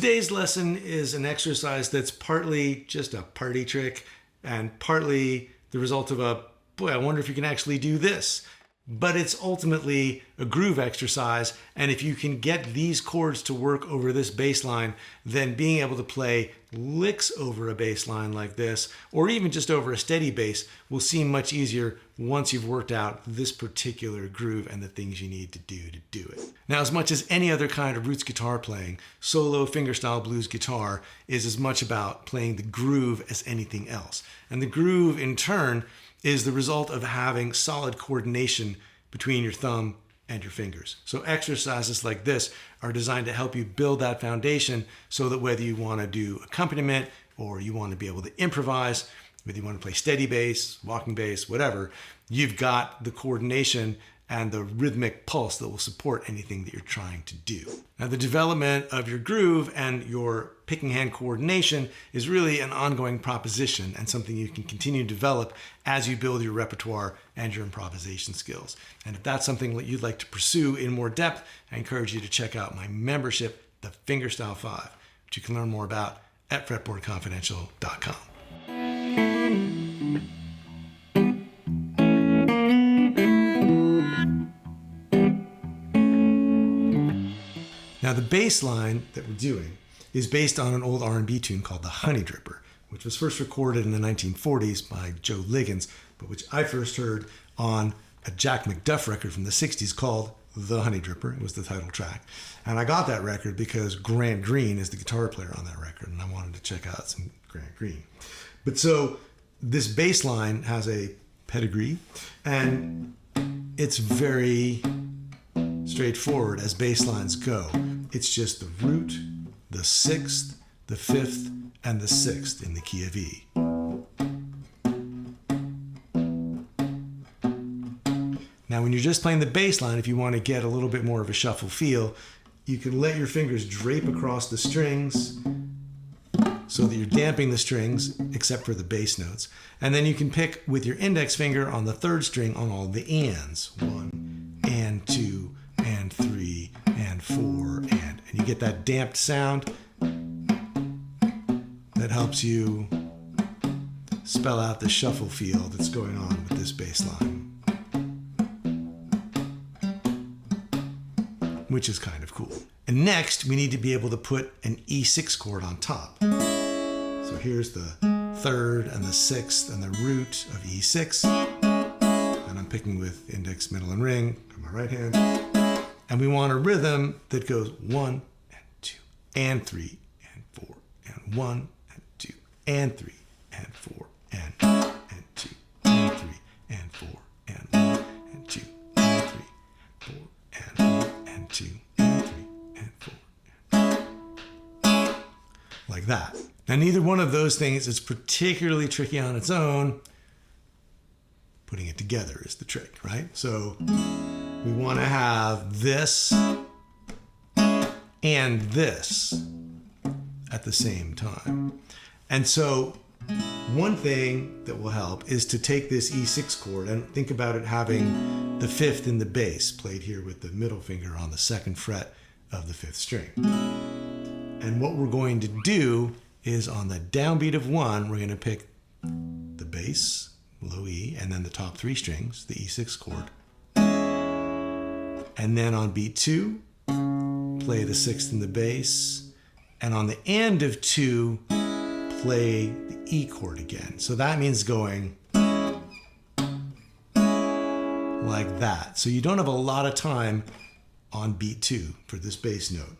Today's lesson is an exercise that's partly just a party trick and partly the result of I wonder if you can actually do this. But it's ultimately a groove exercise, and if you can get these chords to work over this bass line, then being able to play licks over a bass line like this, or even just over a steady bass, will seem much easier once you've worked out this particular groove and the things you need to do it. Now, as much as any other kind of roots guitar playing, solo fingerstyle blues guitar is as much about playing the groove as anything else. And the groove, in turn, is the result of having solid coordination between your thumb and your fingers. So exercises like this are designed to help you build that foundation so that whether you want to do accompaniment or you want to be able to improvise, whether you want to play steady bass, walking bass, whatever, you've got the coordination and the rhythmic pulse that will support anything that you're trying to do. Now, the development of your groove and your picking hand coordination is really an ongoing proposition and something you can continue to develop as you build your repertoire and your improvisation skills. And if that's something that you'd like to pursue in more depth, I encourage you to check out my membership, the Fingerstyle 5, which you can learn more about at fretboardconfidential.com. Now, the bass line that we're doing is based on an old R&B tune called The Honey Dripper, which was first recorded in the 1940s by Joe Liggins, but which I first heard on a Jack McDuff record from the 60s called The Honey Dripper. It was the title track. And I got that record because Grant Green is the guitar player on that record, and I wanted to check out some Grant Green. But so this bass line has a pedigree, and it's very straightforward as bass lines go. It's just the root, the sixth, the fifth, and the sixth in the key of E. Now, when you're just playing the bass line, if you want to get a little bit more of a shuffle feel, you can let your fingers drape across the strings so that you're damping the strings except for the bass notes. And then you can pick with your index finger on the third string on all the ands. 1 and 2 and 3 and 4 and you get that damped sound that helps you spell out the shuffle feel that's going on with this bass line, which is kind of cool. And next, we need to be able to put an E6 chord on top. So here's the third and the sixth and the root of E6. And I'm picking with index, middle, and ring on my right hand. And we want a rhythm that goes 1 and 2 and 3 and 4 and 1 and 2 and 3 and 4 and 2 and 3 and 4 and 1 and 2 and 3 4 and 1 and 2 and 3 and 4 like that. Now, neither one of those things is particularly tricky on its own. Putting it together is the trick, right? So we want to have this and this at the same time. And so one thing that will help is to take this E6 chord and think about it having the fifth in the bass, played here with the middle finger on the second fret of the fifth string. And what we're going to do is on the downbeat of 1, we're going to pick the bass, low E, and then the top 3 strings, the E6 chord. And then on beat 2, play the 6th in the bass. And on the end of 2, play the E chord again. So that means going like that. So you don't have a lot of time on beat 2 for this bass note.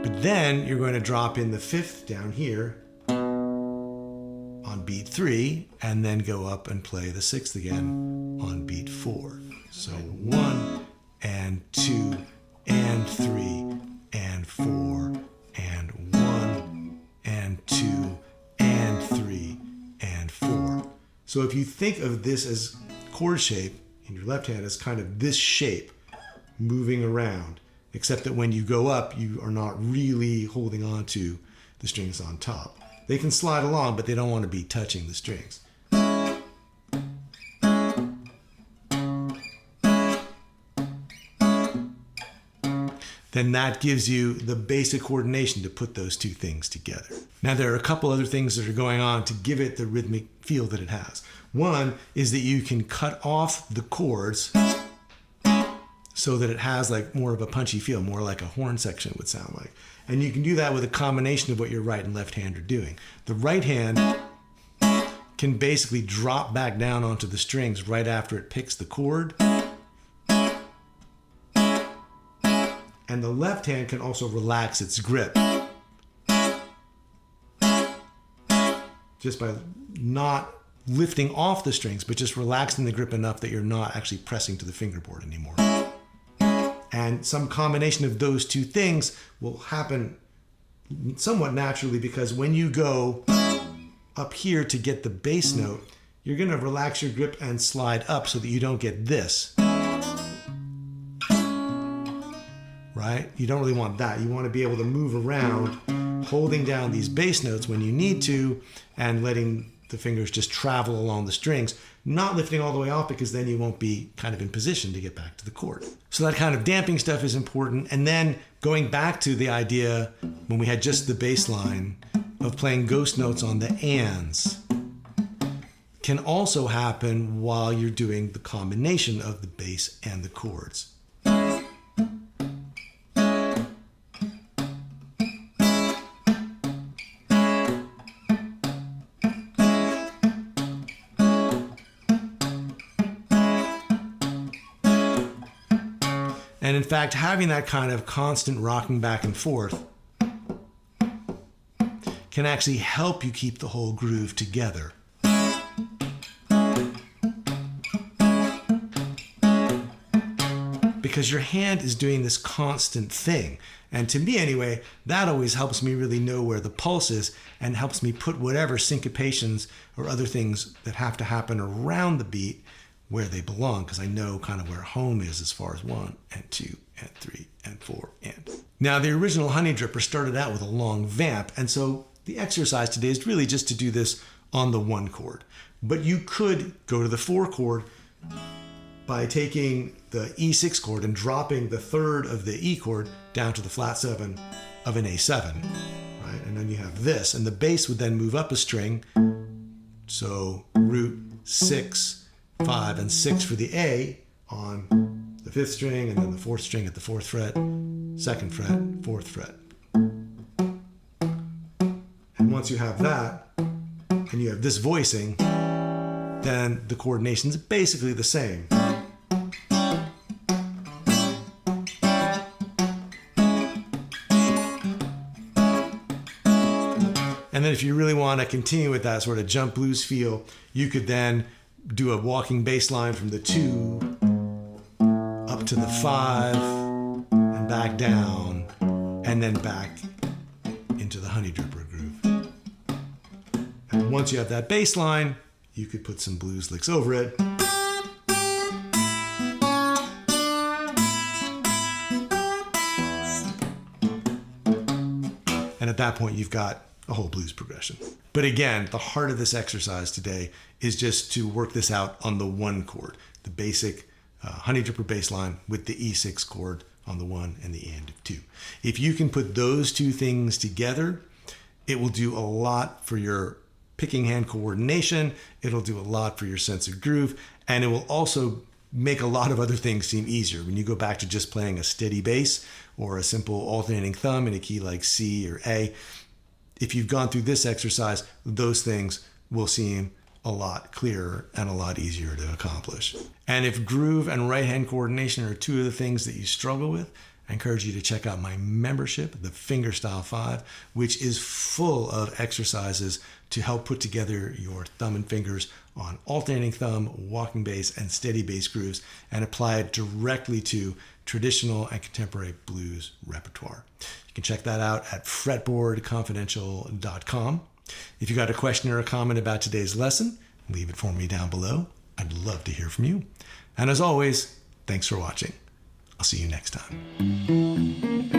But then you're going to drop in the 5th down here on beat 3, and then go up and play the 6th again on beat 4. So 1 and 2 and 3 and 4 and 1 and 2 and 3 and 4. So if you think of this as chord shape in your left hand as kind of this shape moving around, except that when you go up, you are not really holding on to the strings on top. They can slide along, but they don't want to be touching the strings. then that gives you the basic coordination to put those two things together. Now, there are a couple other things that are going on to give it the rhythmic feel that it has. One is that you can cut off the chords so that it has like more of a punchy feel, more like a horn section would sound like. And you can do that with a combination of what your right and left hand are doing. The right hand can basically drop back down onto the strings right after it picks the chord. And the left hand can also relax its grip just by not lifting off the strings, but just relaxing the grip enough that you're not actually pressing to the fingerboard anymore. And some combination of those two things will happen somewhat naturally, because when you go up here to get the bass note, you're going to relax your grip and slide up so that you don't get this. Right? You don't really want that. You want to be able to move around, holding down these bass notes when you need to, and letting the fingers just travel along the strings, not lifting all the way off, because then you won't be kind of in position to get back to the chord. So that kind of damping stuff is important. And then going back to the idea when we had just the bass line of playing ghost notes on the ands can also happen while you're doing the combination of the bass and the chords. And in fact, having that kind of constant rocking back and forth can actually help you keep the whole groove together. Because your hand is doing this constant thing. And to me anyway, that always helps me really know where the pulse is and helps me put whatever syncopations or other things that have to happen around the beat where they belong, because I know kind of where home is as far as 1 and 2 and 3 and 4 and. Now, the original Honey Dripper started out with a long vamp, and so the exercise today is really just to do this on the 1 chord. But you could go to the 4 chord by taking the E6 chord and dropping the third of the E chord down to the flat 7 of an A7, right? And then you have this, and the bass would then move up a string. So root 6, 5, and 6 for the A on the 5th string, and then the 4th string at the 4th fret, 2nd fret, 4th fret. And once you have that, and you have this voicing, then the coordination is basically the same. And then if you really want to continue with that sort of jump blues feel, you could then do a walking bass line from the 2 up to the 5 and back down, and then back into the Honey Dripper groove. And once you have that bass line, you could put some blues licks over it. And at that point, you've got a whole blues progression. But again, the heart of this exercise today is just to work this out on the 1 chord, the basic Honey Dripper bass line with the E6 chord on the 1 and the and of 2. If you can put those two things together, it will do a lot for your picking hand coordination, it'll do a lot for your sense of groove, and it will also make a lot of other things seem easier. When you go back to just playing a steady bass or a simple alternating thumb in a key like C or A, if you've gone through this exercise, those things will seem a lot clearer and a lot easier to accomplish. And if groove and right hand coordination are two of the things that you struggle with, I encourage you to check out my membership, the Fingerstyle 5, which is full of exercises to help put together your thumb and fingers on alternating thumb, walking bass, and steady bass grooves, and apply it directly to traditional and contemporary blues repertoire. You can check that out at fretboardconfidential.com. If you got a question or a comment about today's lesson, leave it for me down below. I'd love to hear from you. And as always, thanks for watching. I'll see you next time.